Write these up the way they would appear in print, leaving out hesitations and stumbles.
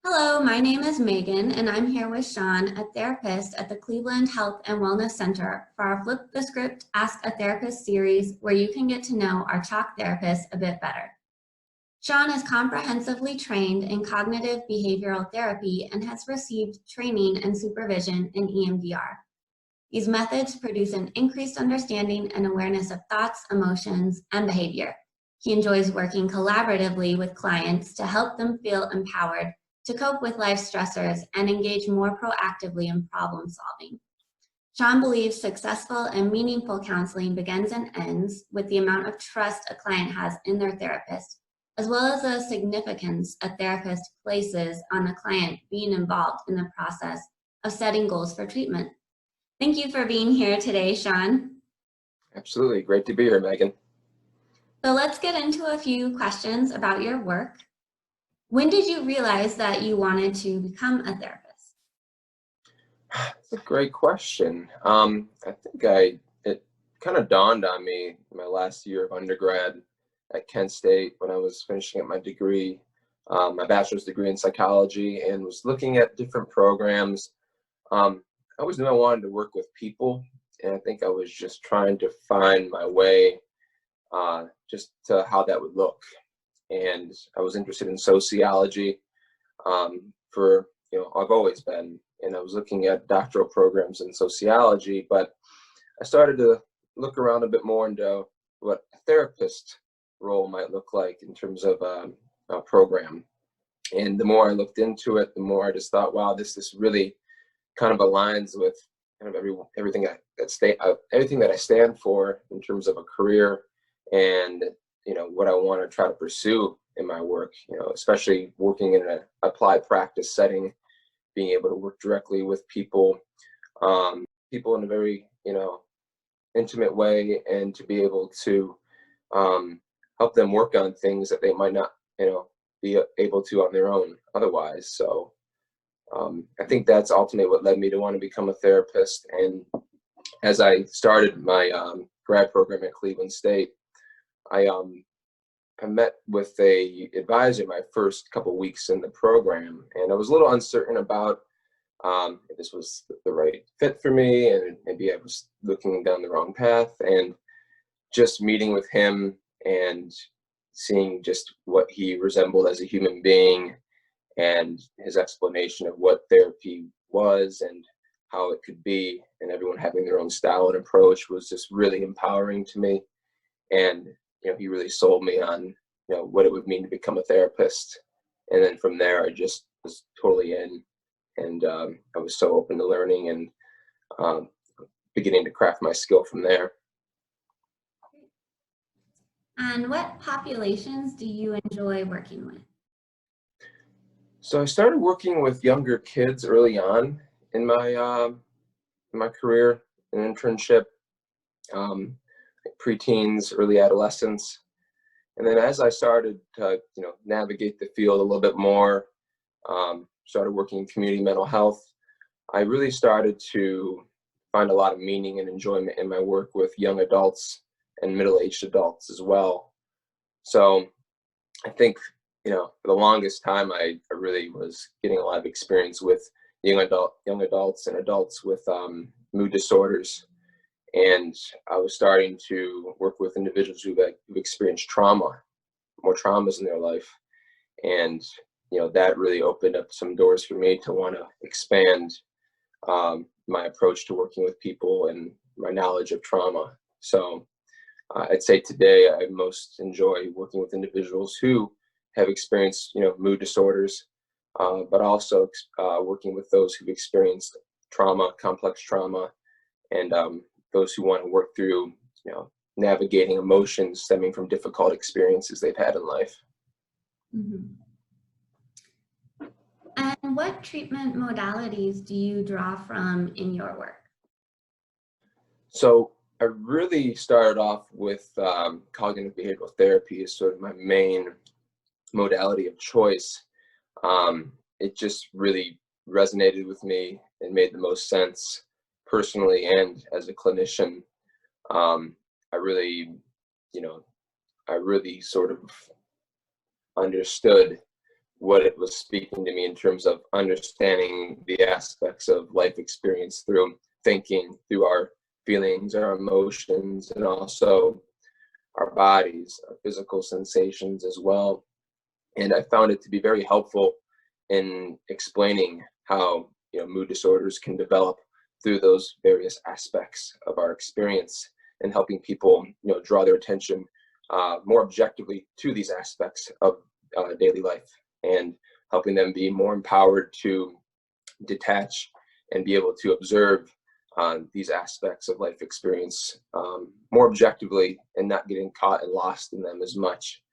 Hello, my name is Megan, and I'm here with Sean, a therapist at the Cleveland Health and Wellness Center for our Flip the Script Ask a Therapist series, where you can get to know our talk therapists a bit better. Sean is comprehensively trained in cognitive behavioral therapy and has received training and supervision in EMDR. These methods produce an increased understanding and awareness of thoughts, emotions, and behavior. He enjoys working collaboratively with clients to help them feel empowered to cope with life stressors and engage more proactively in problem solving. Sean believes successful and meaningful counseling begins and ends with the amount of trust a client has in their therapist, as well as the significance a therapist places on the client being involved in the process of setting goals for treatment. Thank you for being here today, Sean. Absolutely. Great to be here, Megan. So let's get into a few questions about your work. When did you realize that you wanted to become a therapist? That's a great question. I think it kind of dawned on me in my last year of undergrad at Kent State when I was finishing up my degree, my bachelor's degree in psychology, and was looking at different programs. I always knew I wanted to work with people, and I think I was just trying to find my way just to how that would look. And I was interested in sociology I've always been, and I was looking at doctoral programs in sociology, but I started to look around a bit more into what a therapist role might look like in terms of a program. And the more I looked into it, the more I just thought, wow, this really kind of aligns with kind of everything that I stand for in terms of a career and what I want to try to pursue in my work, especially working in an applied practice setting, being able to work directly with people in a very, intimate way, and to be able to help them work on things that they might not, be able to on their own otherwise. So I think that's ultimately what led me to want to become a therapist. And as I started my grad program at Cleveland State, I met with a advisor my first couple weeks in the program, and I was a little uncertain about if this was the right fit for me, and maybe I was looking down the wrong path. And just meeting with him and seeing just what he resembled as a human being, and his explanation of what therapy was and how it could be, and everyone having their own style and approach, was just really empowering to me. And he really sold me on what it would mean to become a therapist. And then from there, I just was totally in, and I was so open to learning and beginning to craft my skill from there. And what populations do you enjoy working with? So I started working with younger kids early on in my career, an internship, preteens, early adolescents. And then as I started to navigate the field a little bit more, started working in community mental health, I really started to find a lot of meaning and enjoyment in my work with young adults and middle-aged adults as well. So I think, for the longest time, I really was getting a lot of experience with young adults and adults with mood disorders. And I was starting to work with individuals who've experienced more traumas in their life. And, that really opened up some doors for me to want to expand my approach to working with people and my knowledge of trauma. So I'd say today I most enjoy working with individuals who have experienced, mood disorders, but also working with those who've experienced trauma, complex trauma, and those who want to work through, navigating emotions stemming from difficult experiences they've had in life. Mm-hmm. And what treatment modalities do you draw from in your work? So I really started off with cognitive behavioral therapy as sort of my main modality of choice. It just really resonated with me and made the most sense personally and as a clinician. I really sort of understood what it was speaking to me in terms of understanding the aspects of life experience through thinking, through our feelings, our emotions, and also our bodies, our physical sensations as well. And I found it to be very helpful in explaining how, mood disorders can develop through those various aspects of our experience, and helping people, draw their attention more objectively to these aspects of daily life, and helping them be more empowered to detach and be able to observe these aspects of life experience more objectively, and not getting caught and lost in them as much,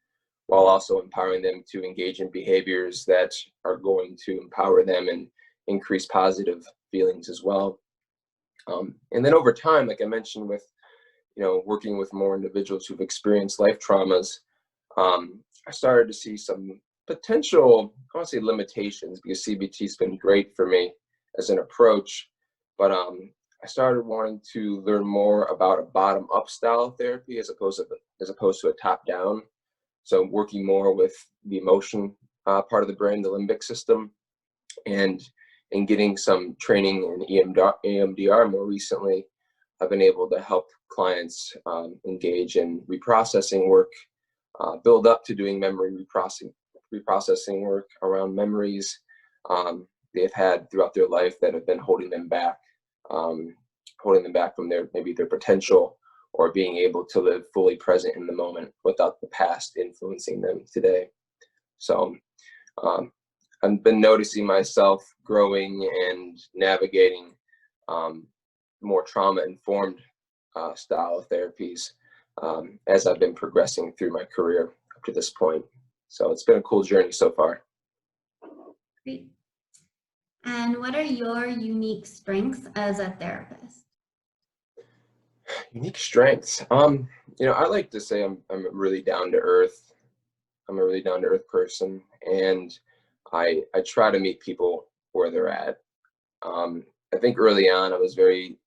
while also empowering them to engage in behaviors that are going to empower them and increase positive feelings as well. And then over time, like I mentioned, with working with more individuals who've experienced life traumas, I started to see some potential, I won't say limitations, because CBT's been great for me as an approach, but I started wanting to learn more about a bottom-up style of therapy as opposed to a top-down. So working more with the emotion part of the brain, the limbic system, and getting some training in EMDR more recently, I've been able to help clients engage in reprocessing work, build up to doing memory reprocessing work around memories they've had throughout their life that have been holding them back from maybe their potential, or being able to live fully present in the moment without the past influencing them today. So I've been noticing myself growing and navigating more trauma-informed style of therapies as I've been progressing through my career up to this point. So it's been a cool journey so far. Great. And what are your unique strengths as a therapist? Unique strengths. I like to say I'm really down to earth. I'm a really down to earth person, and I try to meet people where they're at. I think early on I was very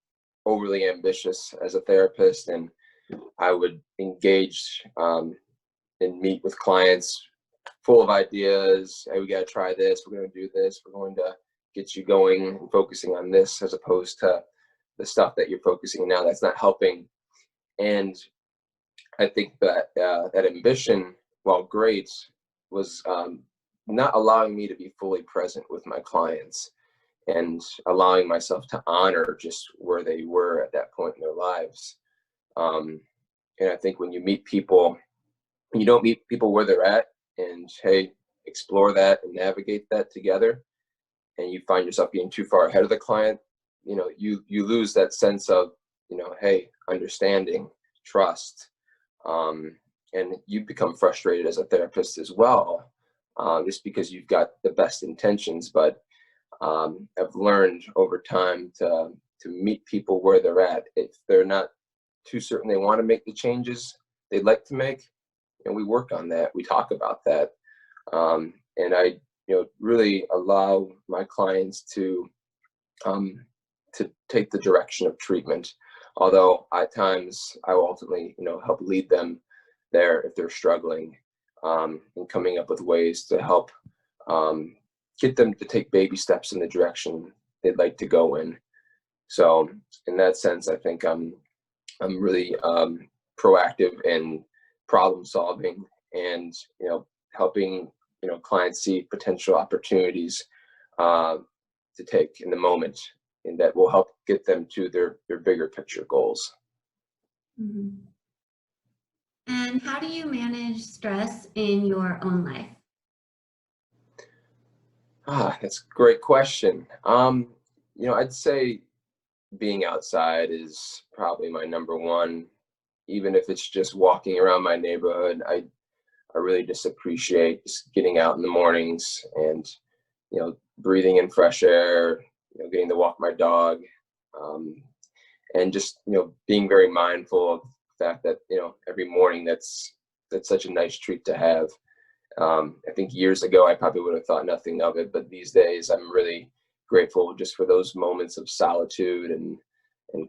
overly ambitious as a therapist, and I would engage and meet with clients full of ideas. Hey, we got to try this. We're going to do this. We're going to get you going and focusing on this, as opposed to the stuff that you're focusing on now that's not helping. And I think that that ambition, while great, was not allowing me to be fully present with my clients, and allowing myself to honor just where they were at that point in their lives. And I think when you meet people, you don't meet people where they're at, and hey, explore that and navigate that together, and you find yourself getting too far ahead of the client, you lose that sense of, hey, understanding, trust, and you become frustrated as a therapist as well, just because you've got the best intentions. But I've learned over time to meet people where they're at. If they're not too certain they want to make the changes they'd like to make, and we work on that, we talk about that, and I really allow my clients to take the direction of treatment, although at times I will ultimately help lead them there if they're struggling, and coming up with ways to help get them to take baby steps in the direction they'd like to go in. So in that sense, I think I'm really proactive in problem solving, and helping clients see potential opportunities to take in the moment, and that will help get them to their bigger picture goals. Mm-hmm. And how do you manage stress in your own life? That's a great question. I'd say being outside is probably my number one. Even if it's just walking around my neighborhood, I really just appreciate just getting out in the mornings and breathing in fresh air, getting to walk my dog, and just being very mindful of the fact that every morning that's such a nice treat to have. I think years ago I probably would have thought nothing of it, but these days I'm really grateful just for those moments of solitude and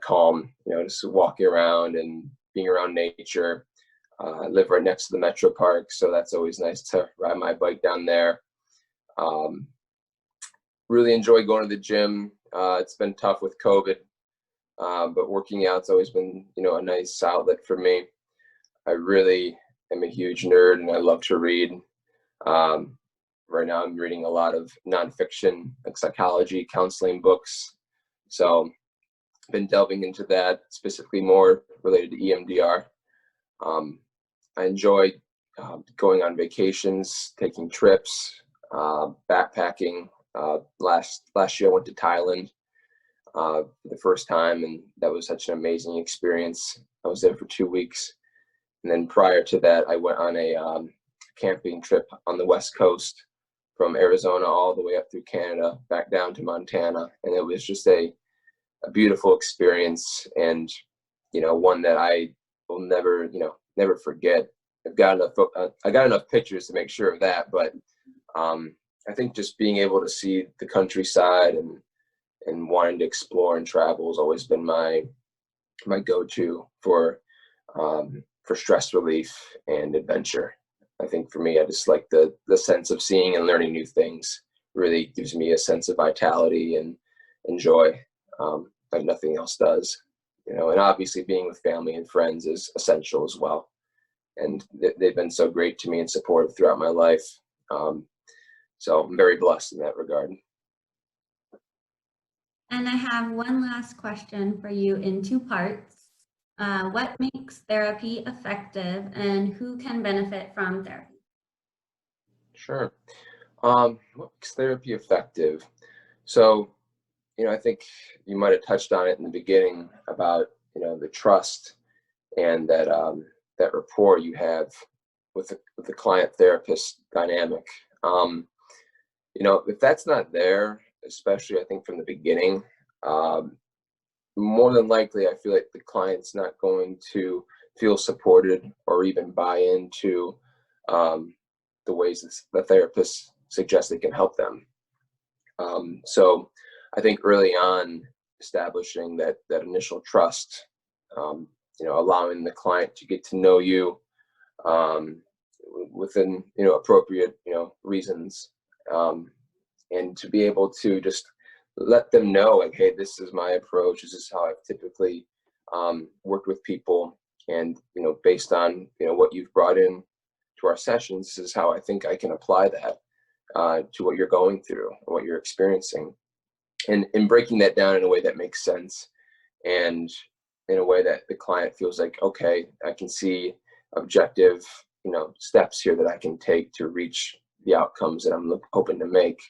calm, just walking around and being around nature. I live right next to the Metro Park, so that's always nice to ride my bike down there. Really enjoy going to the gym. It's been tough with COVID, but working out's always been, a nice outlet for me. I really am a huge nerd and I love to read. Right now I'm reading a lot of nonfiction, like psychology, counseling books. So I've been delving into that, specifically more related to EMDR. I enjoy going on vacations, taking trips, backpacking. Last year I went to Thailand for the first time, and that was such an amazing experience. I was there for 2 weeks. And then prior to that, I went on a camping trip on the West Coast from Arizona all the way up through Canada, back down to Montana. And it was just a beautiful experience, and, one that I will never forget. I got enough pictures to make sure of that, but I think just being able to see the countryside and wanting to explore and travel has always been my go-to for stress relief and adventure. I think for me, I just like the sense of seeing and learning new things. Really gives me a sense of vitality and joy, like nothing else does. And obviously being with family and friends is essential as well. And they've been so great to me and supportive throughout my life. So I'm very blessed in that regard. And I have one last question for you in 2 parts. What makes therapy effective, and who can benefit from therapy? Sure. What makes therapy effective? So, I think you might have touched on it in the beginning about, the trust and that rapport you have with the client therapist dynamic. If that's not there, especially I think from the beginning, more than likely, I feel like the client's not going to feel supported or even buy into the ways that the therapist suggests they can help them. So I think early on, establishing that initial trust, allowing the client to get to know you within, appropriate, reasons, and to be able to just let them know, like, hey, this is my approach. This is how I've typically worked with people. And, based on, what you've brought in to our sessions, this is how I think I can apply that to what you're going through, what you're experiencing. And breaking that down in a way that makes sense, and in a way that the client feels like, okay, I can see objective, steps here that I can take to reach the outcomes that I'm hoping to make.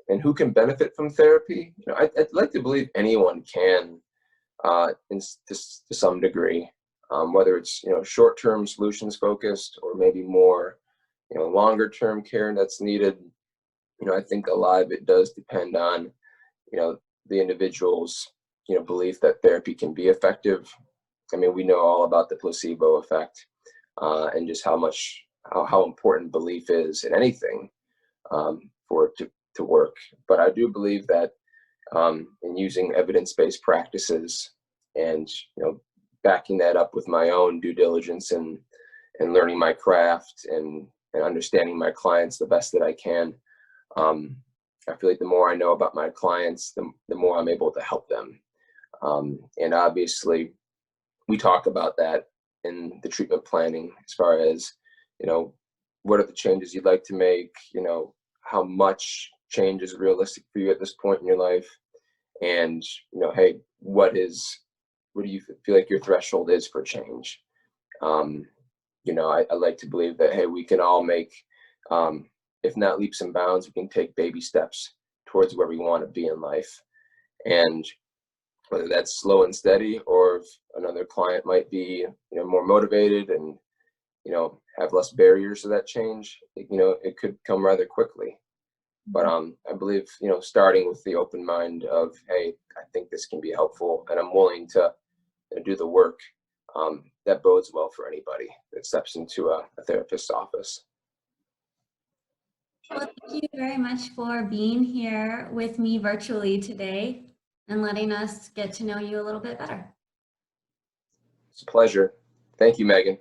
And who can benefit from therapy? I'd like to believe anyone can, to some degree, whether it's, short-term solutions focused or maybe more, longer-term care that's needed. I think a lot of it does depend on, the individual's, belief that therapy can be effective. I mean, we know all about the placebo effect, and just how important belief is in anything, for it to work. But I do believe that in using evidence-based practices and, backing that up with my own due diligence and learning my craft and understanding my clients the best that I can, I feel like the more I know about my clients, the more I'm able to help them. And obviously, we talk about that in the treatment planning as far as, what are the changes you'd like to make, how much change is realistic for you at this point in your life, and, hey, what do you feel like your threshold is for change? I like to believe that, hey, we can all make, if not leaps and bounds, we can take baby steps towards where we want to be in life. And whether that's slow and steady, or if another client might be, more motivated and, have less barriers to that change, it could come rather quickly. But I believe, starting with the open mind of, hey, I think this can be helpful and I'm willing to do the work, that bodes well for anybody that steps into a therapist's office. Well, thank you very much for being here with me virtually today and letting us get to know you a little bit better. It's a pleasure. Thank you, Megan.